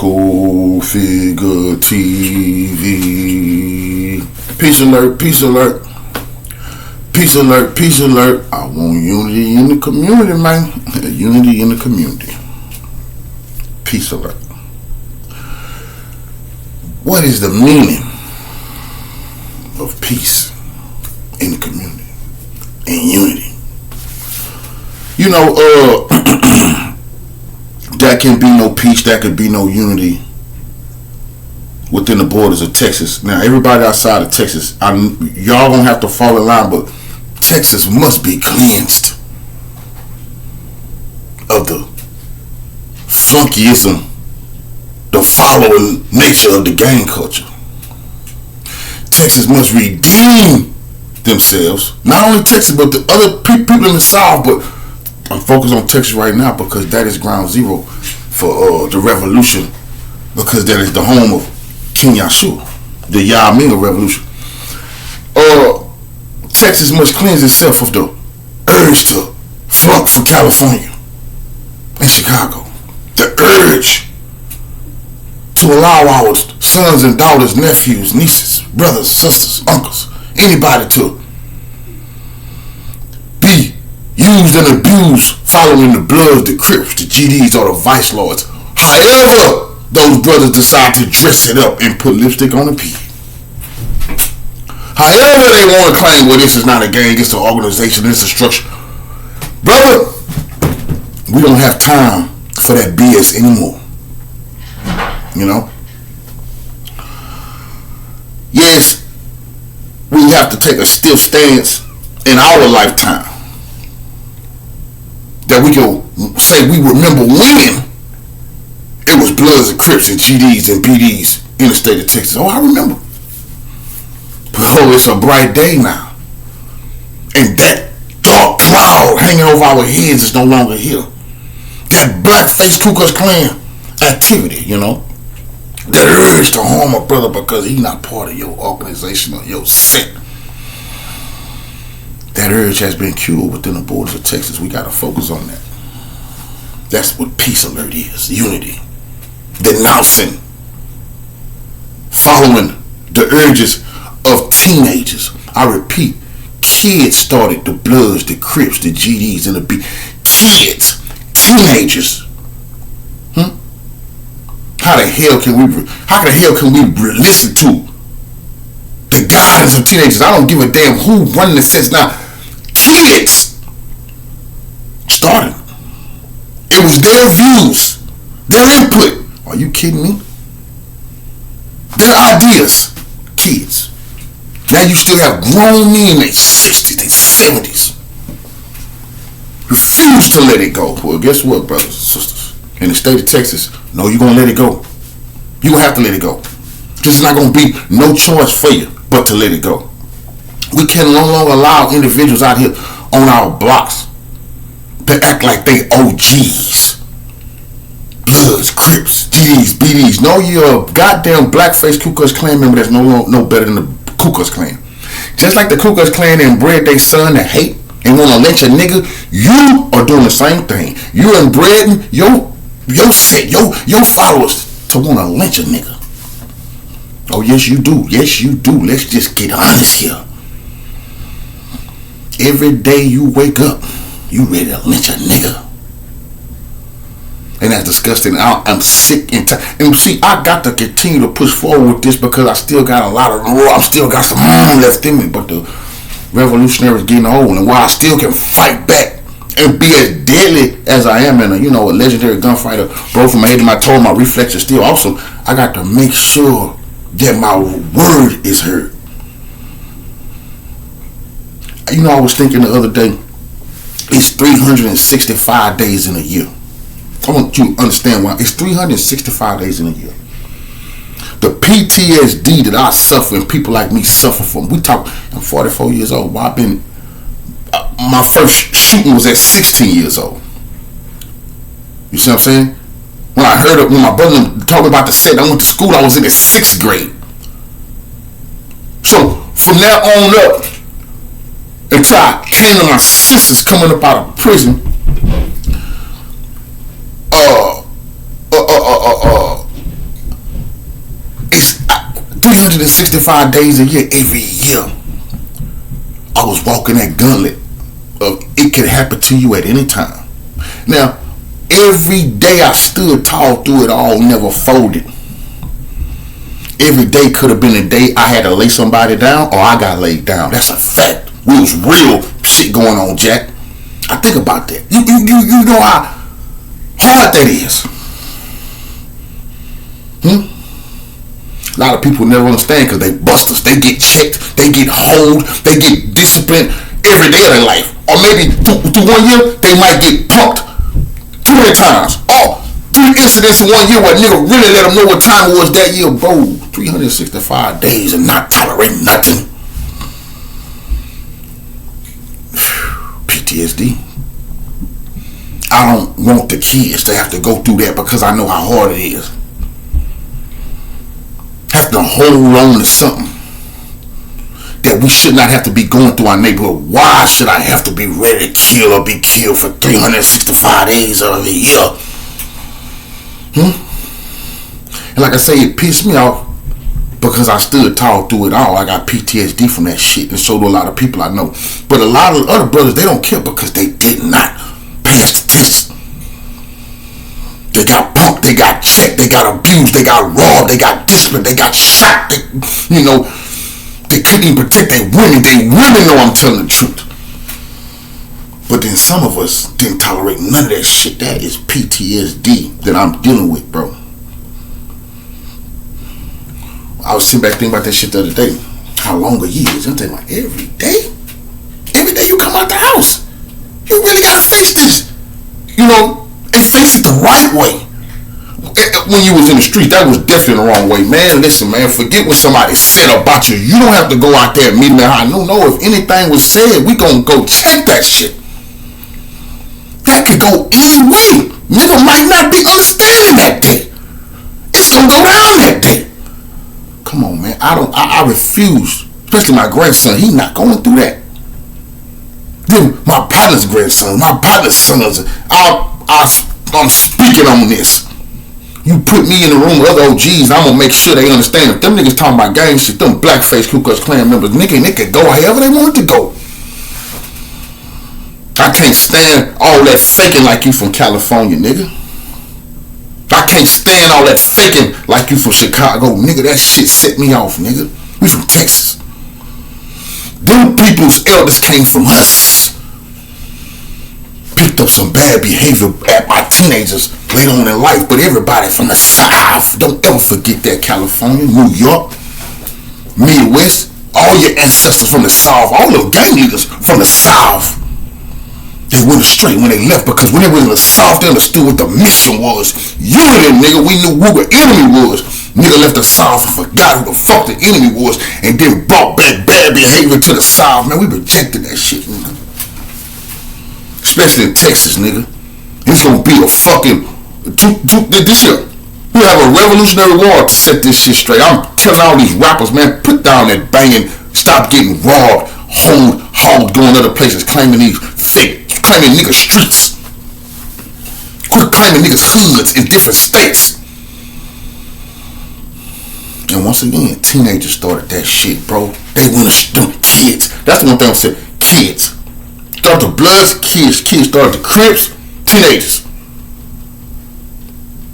Cultfigga TV. Peace alert, peace alert. Peace alert, peace alert. I want unity in the community, man. Unity in the community. Peace alert. What is the meaning of peace in the community and unity? You know, there can be no peace, there could be no unity within the borders of Texas. Now, everybody outside of Texas, y'all gonna have to fall in line, but Texas must be cleansed of the flunkyism, the following nature of the gang culture. Texas must redeem themselves. Not only Texas, but the other people in the South, but I'm focused on Texas right now because that is ground zero for the revolution, because that is the home of King Yahshua, the Yah-Minga revolution. Texas must cleanse itself of the urge to flunk from California and Chicago. The urge to allow our sons and daughters, nephews, nieces, brothers, sisters, uncles, anybody to be used and abused following the Bloods, the Crips, the GDs, or the Vice Lords. However those brothers decide to dress it up and put lipstick on the pig. However they want to claim, well, this is not a gang, it's an organization, it's a structure. Brother, we don't have time for that BS anymore. You know? Yes, we have to take a stiff stance in our lifetime that we can say we remember when it was Bloods and Crips and GDs and BDs in the state of Texas. Oh, I remember. But it's a bright day now. And that dark cloud hanging over our heads is no longer here. That blackface Ku Klux Klan activity, you know, that urge to harm a brother because he's not part of your organization or your set. That urge has been cured within the borders of Texas. We got to focus on that. That's what peace alert is. Unity. Denouncing. Following the urges of teenagers. I repeat, kids started the Bloods, the Crips, the GDs, and the B. Kids. Teenagers. How the hell can we listen to the guidance of teenagers? I don't give a damn who running the sense now. Kids started. It was their views, their input. Are you kidding me? Their ideas. Kids. Now you still have grown men in their 60s, their 70s. Refuse to let it go. Well, guess what, brothers and sisters? In the state of Texas, no, you're going to let it go. You're going to have to let it go. This is not going to be no choice for you but to let it go. We can no longer allow individuals out here on our blocks to act like they OGs. Bloods, Crips, GDs, BDs. No, you're a goddamn blackface Ku Klux Klan member that's no better than the Ku Klux Klan. Just like the Ku Klux Klan inbred their son to hate and want to lynch a nigga, you are doing the same thing. You're inbreeding your set, your followers to want to lynch a nigga. Oh, yes, you do. Yes, you do. Let's just get honest here. Every day you wake up, you ready to lynch a nigga. And that's disgusting. I'm sick and tired. And see, I got to continue to push forward with this because I still got a lot of room. I still got some room left in me. But the revolutionary is getting old. And while I still can fight back and be as deadly as I am, and a legendary gunfighter, bro, from my head to my toe, my reflex is still awesome. I got to make sure that my word is heard. I was thinking the other day, it's 365 days in a year. I want you to understand why. It's 365 days in a year. The PTSD that I suffer and people like me suffer from. I'm 44 years old. My first shooting was at 16 years old. You see what I'm saying? When my brother told me about the set, I went to school, I was in the 6th grade. So from now on up, until I came to my senses coming up out of prison, 365 days a year, every year, I was walking that gauntlet of it could happen to you at any time. Now, every day I stood tall through it all, never folded. Every day could have been a day I had to lay somebody down or I got laid down. That's a fact. We was real shit going on, Jack. I think about that. You know how hard that is. A lot of people never understand because they bust us. They get checked. They get holed. They get disciplined every day of their life. Or maybe through 1 year, they might get punked 20 times. Or 3 incidents in 1 year where nigga really let them know what time it was that year. Bro, 365 days and not tolerating nothing. PTSD. I don't want the kids to have to go through that because I know how hard it is. Have to hold on to something that we should not have to be going through our neighborhood. Why should I have to be ready to kill or be killed for 365 days of the year? And like I say, it pissed me off because I stood tall through it all. I got PTSD from that shit, and so do a lot of people I know. But a lot of other brothers, they don't care because they did not pass the test. They got punked, they got checked, they got abused, they got robbed, they got disciplined, they got shot. They couldn't even protect their women. They women know I'm telling the truth. But then some of us didn't tolerate none of that shit. That is PTSD that I'm dealing with, bro. I was sitting back thinking about that shit the other day. How long a year is? I'm thinking like, every day? Every day you come out the house, you really gotta face this. And face it the right way. When you was in the street, that was definitely the wrong way. Man, listen, man, forget what somebody said about you. You don't have to go out there and meet me high. No, if anything was said, we gonna go check that shit. That could go any way. Nigga might not be understanding that day. It's gonna go down that day. Come on, man. I refuse. Especially my grandson. He not going through that. Then my partner's grandson, my partner's sons. I'm speaking on this. You put me in the room with other OGs, I'm gonna make sure they understand. If them niggas talking about gang shit, them blackface Ku Klux Klan members, nigga, they could go however they want to go. I can't stand all that faking like you from California, nigga. I can't stand all that faking like you from Chicago, nigga. That shit set me off, nigga. We from Texas. Them people's elders came from us. Picked up some bad behavior at my teenagers later on in life, but everybody from the South, don't ever forget that. California, New York, Midwest, all your ancestors from the South, all the gang leaders from the South, they went astray when they left because when they were in the South, they understood what the mission was. Unity, nigga, we knew who the enemy was. Nigga left the South and forgot who the fuck the enemy was and then brought back bad behavior to the South. Man, we rejected that shit, nigga. Especially in Texas, nigga. It's gonna be a fucking this year. We'll have a revolutionary war to set this shit straight. I'm telling all these rappers, man, put down that banging, stop getting robbed, hogged, going other places, claiming these fake, claiming niggas streets. Quit claiming niggas hoods in different states. And once again, teenagers started that shit, bro. They went to kids. That's one thing I'm saying. Kids. Started the Bloods, kids started the Crips, teenagers.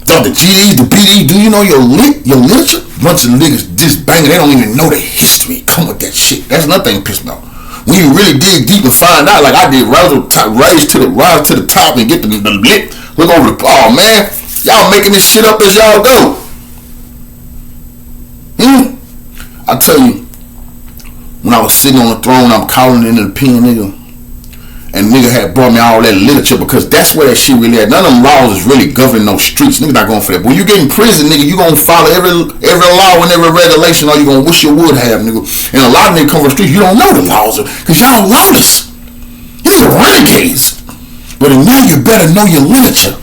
Started the GDs, the BDs. Do you know your literature? Bunch of niggas just banging. They don't even know the history. Come with that shit. That's another thing pissed me off. When you really dig deep and find out, like I did, rise to the top and get the lit. Look over the. Oh man, y'all making this shit up as y'all go. I tell you, when I was sitting on the throne, I'm calling in the pen, nigga. And nigga had brought me all that literature because that's where that shit really at. None of them laws is really governing no streets. Nigga not going for that. But when you get in prison, nigga, you gonna follow every law and every regulation or you gonna wish you would have, nigga. And a lot of niggas come from the streets, you don't know the laws because y'all lawless. You nigga renegades. But now you better know your literature.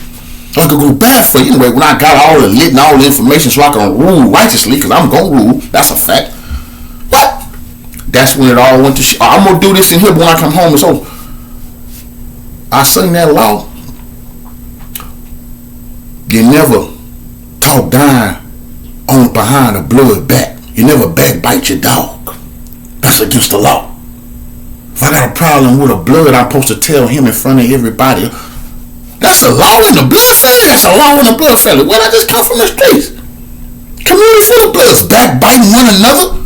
Or it could go bad for you. Anyway, when I got all the lit and all the information so I can rule righteously, because I'm gonna rule, that's a fact. But that's when it all went to shit. I'm gonna do this in here, but when I come home, it's over. I sing that law. You never talk down on behind a blood back. You never backbite your dog. That's against the law. If I got a problem with a blood, I'm supposed to tell him in front of everybody. That's a law in the blood family. That's a law in the blood family. Where I just come from the streets. Community full of bloods, backbiting one another,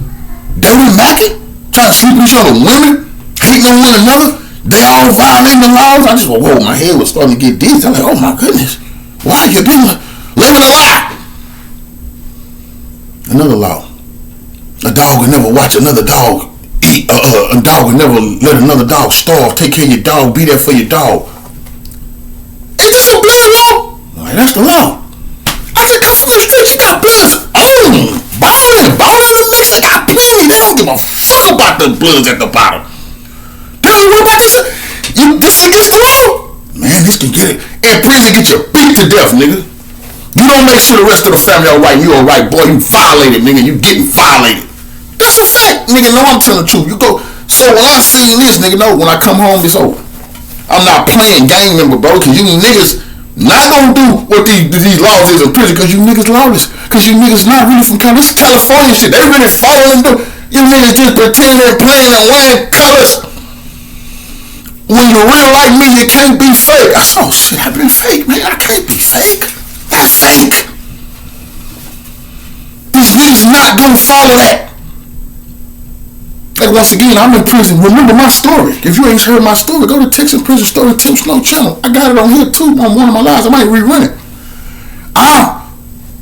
dirty macking, trying to sleep with each other, women, hating on one another. They all violating the laws. I just whoa, my head was starting to get dizzy. I'm like, oh my goodness, why you been living a lie? Another law. A dog would never watch another dog eat. A dog would never let another dog starve. Take care of your dog. Be there for your dog. Is this a blood law? Like, that's the law. I said, come from the streets. You got bloods. Balling the mix. They got plenty. They don't give a fuck about the bloods at the bottom. They don't worry about this. This against the law. Man, this can get it. In prison, get you beat to death, nigga. You don't make sure the rest of the family all right. You all right, boy. You violated, nigga. You getting violated. That's a fact, nigga. No, I'm telling the truth. You go. So when I seen this, nigga, no, when I come home, it's over. I'm not playing gang member, bro, because you niggas not gonna do what these laws is in prison, because you niggas lawless. Because you niggas not really from California. This is California shit. They really following through. You niggas just pretend they're playing and wearing colors. When you're real like me, you can't be fake. I said, oh shit, I've been fake, man. I can't be fake. That's fake. These niggas not gonna follow that. Like, once again, I'm in prison. Remember my story. If you ain't heard my story, go to Texas Prison Story Tim Snow channel. I got it on here too on one of my lives. I might rerun it.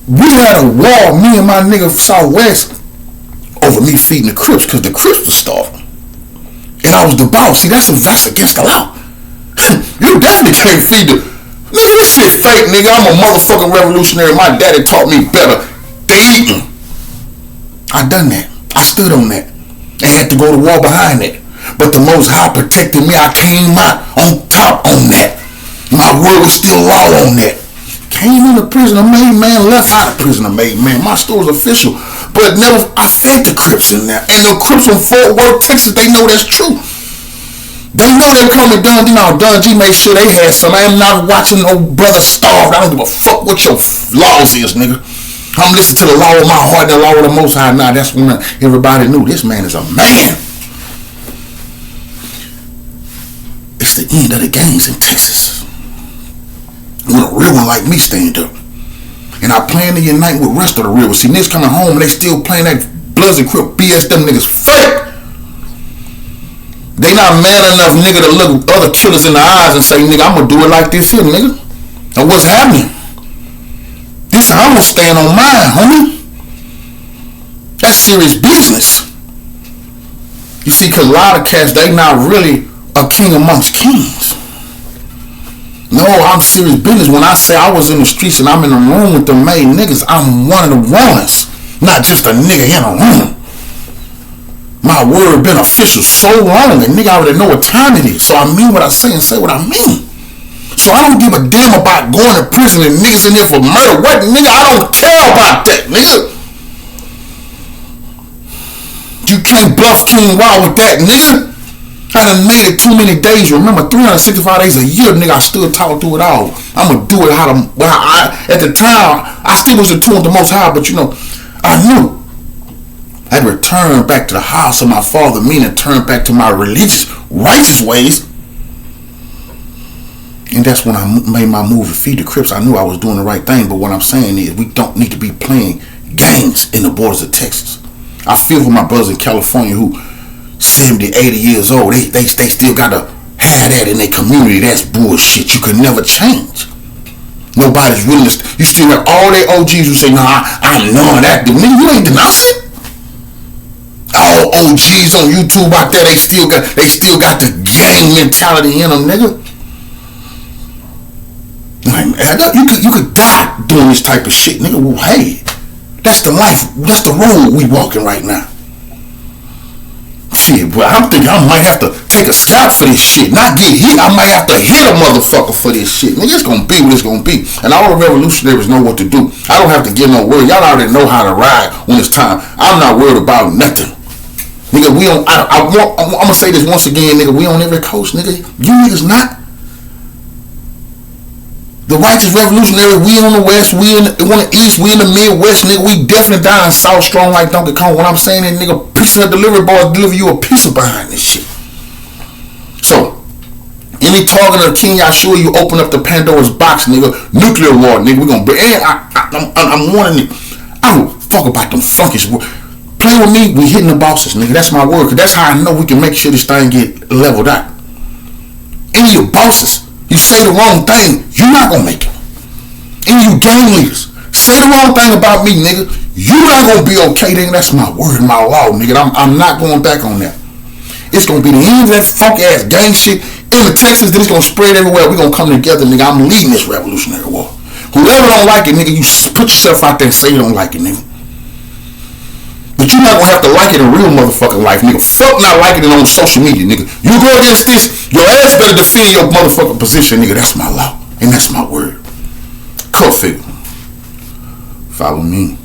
We had a war, me and my nigga Southwest, over me feeding the Crips, because the Crips was starving. And I was the boss. See, that's against the law. You definitely can't feed the... Nigga, this shit fake, nigga. I'm a motherfucking revolutionary. My daddy taught me better than eating. I done that. I stood on that. And had to go to war behind that. But the Most High protected me. I came out on top on that. My word was still law on that. Came into prison a made man, left out of prison a made man. My story's official. But never, I fed the Crips in there. And the Crips from Fort Worth, Texas, they know that's true. They know they come with Don G. Now, Don G made sure they had some. I am not watching no brother starve. I don't give a fuck what your laws is, nigga. I'm listening to the law of my heart and the law of the Most High. Now, that's when everybody knew this man is a man. It's the end of the gangs in Texas. When a real one like me stand up. And I plan to unite with the rest of the real ones. See, niggas coming home and they still playing that Bloods and Crip BS. Them niggas fake. They not man enough, nigga, to look other killers in the eyes and say, nigga, I'm gonna do it like this here, nigga. And what's happening? This, I'm gonna stand on mine, homie. That's serious business. You see, cause a lot of cats, they not really a king amongst kings. No, I'm serious business. When I say I was in the streets and I'm in the room with the main niggas, I'm one of the ones. Not just a nigga in a room. My word been official so long, and nigga already know what time it is. So I mean what I say and say what I mean. So I don't give a damn about going to prison and niggas in there for murder. What, nigga? I don't care about that, nigga. You can't bluff King Wild with that, nigga. I done made it too many days. Remember, 365 days a year, nigga, I still talk through it all. I'ma do it how at the time, I still was in tune with the Most High, but you know, I knew I'd return back to the house of my father, meaning turn back to my religious, righteous ways. And that's when I made my move to feed the Crips. I knew I was doing the right thing, but what I'm saying is we don't need to be playing games in the borders of Texas. I feel for my brothers in California who 70, 80 years old, they still got to have that in their community. That's bullshit. You can never change. Nobody's willing to, you still have all their OGs who say, nah, I'm knowing that. Nigga, you ain't denouncing it. All OGs on YouTube out there, they still got the gang mentality in them, nigga. You could die doing this type of shit, nigga. Well, hey, that's the life, that's the road we walking right now. Shit, but I'm thinking I might have to take a scalp for this shit, not get hit. I might have to hit a motherfucker for this shit. Nigga, it's gonna be what it's gonna be. And all the revolutionaries know what to do. I don't have to give no word. Y'all already know how to ride when it's time. I'm not worried about nothing. Nigga, we on, I'm gonna say this once again, nigga, we on every coast, nigga. You niggas not. The righteous revolutionary, we on the west, we on the east, we in the midwest, nigga. We definitely dying South strong like Donkey Kong. What I'm saying is, nigga, picture of delivery boys deliver you a pizza behind this shit. So, any target of King Yahshua, you open up the Pandora's box, nigga. Nuclear war, nigga. We gonna bring. And I'm warning you. I don't fuck about them funkies. Play with me, we hitting the bosses, nigga. That's my word. Cause that's how I know we can make sure this thing get leveled out. Any of your bosses, you say the wrong thing, you're not gonna make it. And you gang leaders, say the wrong thing about me, nigga, you're not gonna be okay, nigga. That's my word, my law, nigga. I'm not going back on that. It's gonna be the end of that funky ass gang shit in the Texas. Then it's gonna spread everywhere. We're gonna come together, nigga. I'm leading this revolutionary war. Whoever don't like it, nigga, you put yourself out there and say you don't like it, nigga. But you're not gonna have to like it in real motherfucking life, nigga. Fuck not liking it on social media, nigga. You go against this, your ass better defend your motherfucking position, nigga. That's my law. And that's my word. Cultfigga. Follow me.